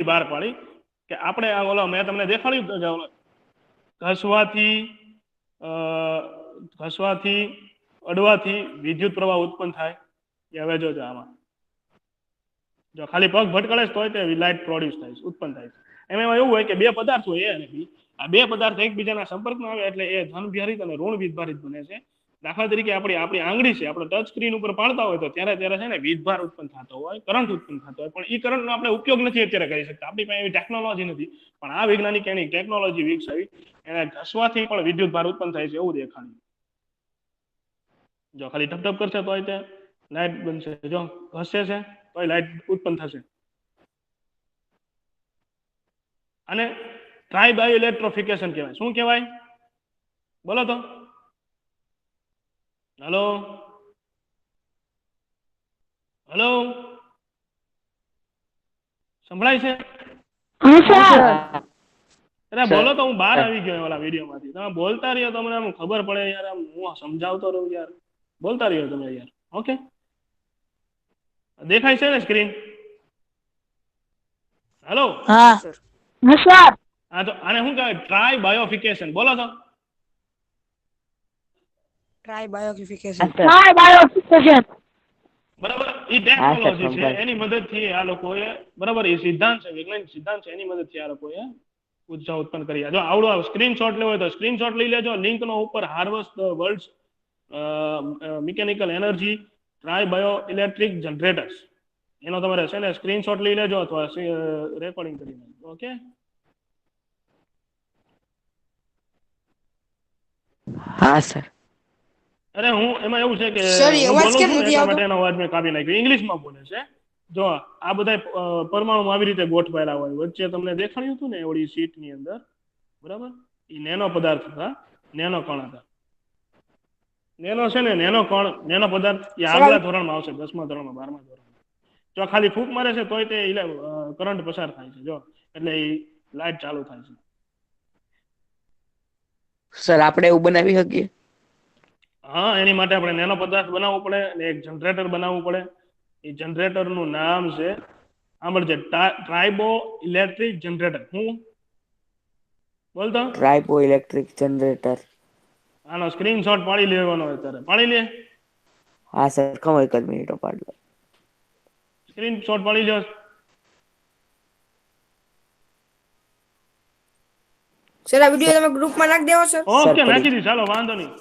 બહાર પાડી કે આપણે આ ઓલો મેં તમને દેખાડ્યું કે ઓલો ઘસવાથી અડવાથી વિદ્યુત પ્રવાહ ઉત્પન્ન થાય એ હવે જોજો આમાં જો ખાલી પગ ભટકળે તો તે લાઇટ પ્રોડ્યુસ થાય છે ઉત્પન્ન થાય છે એમાં એવું હોય કે બે પદાર્થ હોય એ અને બી આ બે પદાર્થ એકબીજાના સંપર્કમાં આવે એટલે એ ધનભારિત અને ઋણ વીજભારિત બને છે દાખલા તરીકે આપણી આંગળી છે આપણે ટચ સ્ક્રીન ઉપર પાડતા હોય તો ત્યારે છે ને વીજભાર ઉત્પન્ન થતો હોય કરંટ ઉત્પન્ન થતો હોય પણ એ કરંટનો આપણે ઉપયોગ નથી અત્યારે કરી શકતા આપણી પાસે એવી ટેકનોલોજી નથી પણ આ વૈજ્ઞાનિક એની ટેકનોલોજી વિકસાવી એને ઘસવાથી પણ વિદ્યુત ભાર ઉત્પન્ન થાય છે એવું દેખાડ્યું જો ખાલી ટપ ટપ કરશે તોય તે લાઇટ બનશે જો ઘસે છે તોય લાઇટ ઉત્પન્ન થશે અને ટ્રાય બાયો ઇલેક્ટ્રોફિકેશન કહેવાય શું કહેવાય બોલો તો હલો હલો સંભળાય છે અરે બોલો તો હું બહાર આવી ગયો ઓલા વિડીયોમાંથી તમે બોલતા રહ્યો તમને આમ ખબર પડે યાર આમ હું સમજાવતો રહું યાર બોલતા રહ્યો તમે યાર ઓકે દેખાય છે ને સ્ક્રીન હેલો હા સર હા તો આને શું કહેવાય ટ્રાય બાયોફિકેશન બોલો તો ટ્રાય બાયોફિકેશન બરાબર એ ટેકનોલોજી છે એની મદદથી આ લોકોએ બરાબર એ સિદ્ધાંત છે વૈજ્ઞાનિક સિદ્ધાંત છે એની મદદથી આ લોકોએ ઉર્જા ઉત્પન્ન કરી જો આવડો સ્ક્રીનશોટ લેવો હોય તો સ્ક્રીનશોટ લઈ લેજો લિંક નો ઉપર harvest the world's mechanical energy try bio electric generators એનો તમારે છે ને સ્ક્રીનશોટ લઈ લેજો અથવા રેકોર્ડિંગ કરી લેજો ઓકે હા સર અરે હું એમાં એવું છે કે સર હું અવાજ બોલું કેમ છું ને નથી એટલા આવતો માટે એનો અવાજ મેં કાપી નાખ્યો ઇંગ્લિશમાં બોલે છે જો આ બધા પરમાણુ આવી રીતે ગોઠવાયેલા હોય વચ્ચે તમને દેખાડ્યું હતું ને એવડી શીટની અંદર બરાબર એ નેનો પદાર્થ હતા નેનો કણ હતા નેનો છે ને નેનો પદાર્થ એ આગલા ધોરણમાં આવશે 10મા ધોરણમાં 12મા ધોરણમાં જો ખાલી ફૂંક મારે છે તોય તે કરંટ પસાર થાય છે જો એટલે એ લાઇટ ચાલુ થાય છે સર આપણે એવું બનાવી શકીએ હા એની માટે આપણે નેનો પદાર્થ બનાવવો પડે અને એક જનરેટર બનાવવું પડે એ જનરેટરનું નામ છે સાંભળજે ટ્રાઇબો ઇલેક્ટ્રિક જનરેટર હું બોલતો ટ્રાઇબો ઇલેક્ટ્રિક જનરેટર આનો સ્ક્રીનશોટ પાડી લેવાનો અત્યારે પાડી લે હા સર ખબર એક જ મિનિટ પાડ લો સ્ક્રીનશોટ પાડી લ્યો સર આ વિડિયો તમે ગ્રુપમાં નાખી દેવો સર ઓકે નાખી દી ચાલો વાંધો નહીં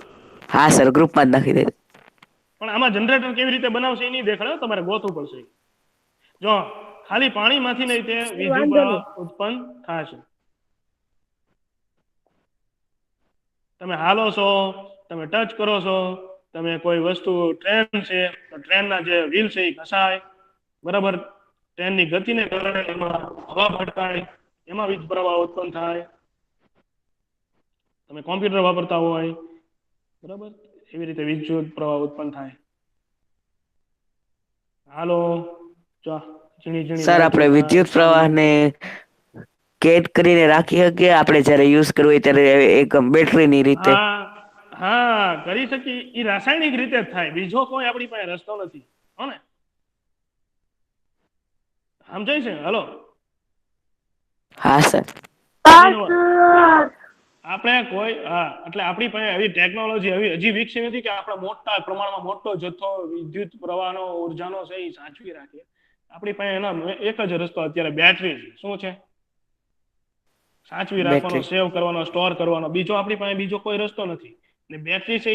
હા સર ગ્રુપમાં જ નાખી દે પણ આમાં જનરેટર કેવી રીતે બનાવશે એ નહીં દેખાડે તમારે ગોતવું પડશે જો ખાલી પાણીમાંથી નહીં તે વિદ્યુત પ્રવાહ ઉત્પન્ન થશે તમે હાલો છો તમે ટચ કરો છો તમે કોઈ વસ્તુ ટ્રેન છે તો ટ્રેનના જે વ્હીલ છે એ ઘસાય બરાબર ટ્રેનની ગતિને કારણે એમાં હવા ભટકાય એમાં વીજ પ્રવાહ ઉત્પન્ન થાય તમે કોમ્પ્યુટર વાપરતા હોય બરાબર એવી રીતે વિદ્યુત પ્રવાહ ઉત્પન્ન થાય હાલો જો ઝીણી ઝીણી સર લાઈટો આપણે થાય વિદ્યુત ચાલુ પ્રવાહને કેદ કરીને રાખી શકીએ આપણે જ્યારે યુઝ કરવું હોય ત્યારે એક બેટરીની રીતે હા કરી શકી એ રાસાયણિક રીતે જ થાય બીજો કોઈ આપણી પાસે રસ્તો નથી હો ને સમજાય છે હલો હા સર આપણે કોઈ એટલે આપણી પાસે એવી ટેકનોલોજી હજી વિકસી નથી કે આપણે મોટા પ્રમાણમાં મોટો જથ્થો વિદ્યુત પ્રવાહનો ઉર્જાનો છે એ સાચવી રાખીએ આપણી પાસે એના એક જ રસ્તો અત્યારે બેટરી છે શું છે સાચવી રાખવાનો બેટરી સેવ કરવાનો સ્ટોર કરવાનો બીજો આપણી પાસે બીજો કોઈ રસ્તો નથી ને બેટરી છે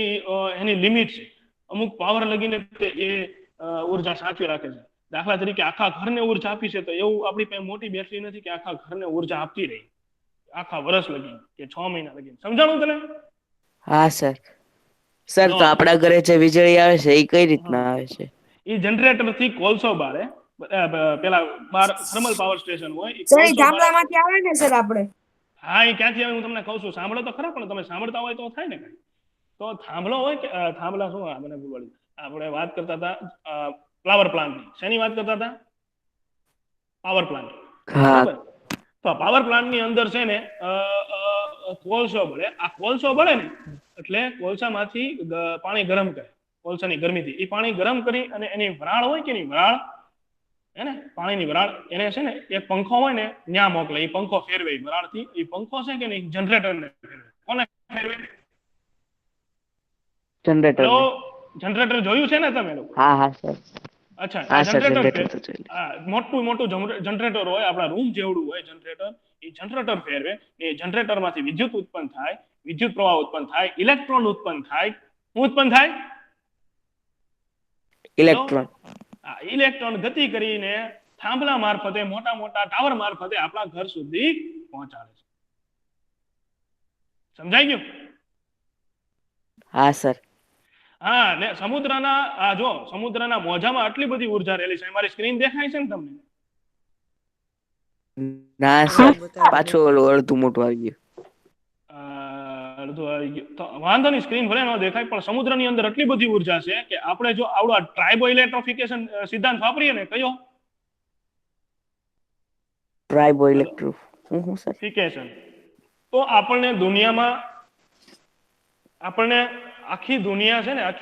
એની લિમિટ છે અમુક પાવર લગીને એ ઉર્જા સાચવી રાખે છે દાખલા તરીકે આખા ઘરને ઉર્જા આપી છે તો એવું આપણી પાસે મોટી બેટરી નથી કે આખા ઘરને ઉર્જા આપતી રહી આખા વર્ષ લગી કે 6 મહિના લગી સમજાણું તને હા સર સર તો આપણા ઘરે જે વીજળી આવે છે એ કઈ રીતના આવે છે એ જનરેટર થી કોલસો બાળે પેલા બાર થર્મલ પાવર સ્ટેશન હોય એ સર એ કોલસો બાળે ગામડામાંથી આવે ને સર આપણે હા એ ક્યાંથી આવે હું તમને કહું છું સાંભળો તો ખરા પણ તમે સાંભળતા હોય તો થાય ને કઈ તો થાંભલો હોય કે થાંભલા શું મને ભૂલવાડી આપણે વાત કરતા હતા પાવર પ્લાન્ટની શેની વાત કરતા હતા પાવર પ્લાન્ટ બરાબર તો પાવર પ્લાન્ટની અંદર છે ને કોલસો બળે આ કોલસો બળે ને એટલે કોલસામાંથી પાણી ગરમ કરે કોલસાની ગરમીથી એ પાણી ગરમ કરી અને એની વરાળ હોય કે નહીં વરાળ હે ને પાણીની વરાળ એને છે ને એક પંખો હોય ને ન્યા મોકલે, એ પંખો ફેરવે વરાળથી. એ પંખો છે કે નહીં જનરેટરને ફેરવે. કોને ફેરવે? જનરેટર તો જનરેટર જોયું છે ને તમે લોકો? હા હા સર અચ્છા, હા આ સર જનરેટર જનરેટર તો જોઈ લે. મોટું મોટું જનરેટર હોય, આપણા રૂમ જેવડું હોય જનરેટર. એ જનરેટર ફેરવે, એ જનરેટરમાંથી વિદ્યુત ઉત્પન્ન થાય, વિદ્યુત પ્રવાહ ઉત્પન્ન થાય, ઇલેક્ટ્રોન ઉત્પન્ન થાય. શું ઉત્પન્ન થાય? ઇલેક્ટ્રોન. આ ઇલેક્ટ્રોન ગતિ કરીને થાંભલા મારફતે, મોટા મોટા ટાવર મારફતે આપણા ઘર સુધી પહોંચાડે છે. સમજાઈ ગયું? હા સર. હા, ને સમુદ્રના આ જો સમુદ્રના મોજામાં આટલી બધી ઉર્જા રહેલી છે. મારી સ્ક્રીન દેખાય છે ને તમને? ના સર, પાછું ઓલું અડધું મોટું આવી ગયું. અડધું આવી ગયું તો વાંધો નહીં, સ્ક્રીન ભલે ન દેખાય, પણ સમુદ્રની અંદર આટલી બધી ઉર્જા છે કે આપણે જો આવડો ટ્રાઇબો ઇલેક્ટ્રોફિકેશન સિદ્ધાંત વાપરીએ ને, કયો? ટ્રાઇબો ઇલેક્ટ્રોફિકેશન સર. ફિકેશન. તો આપણને દુનિયામાં, આપણને આખી દુનિયા છે ને,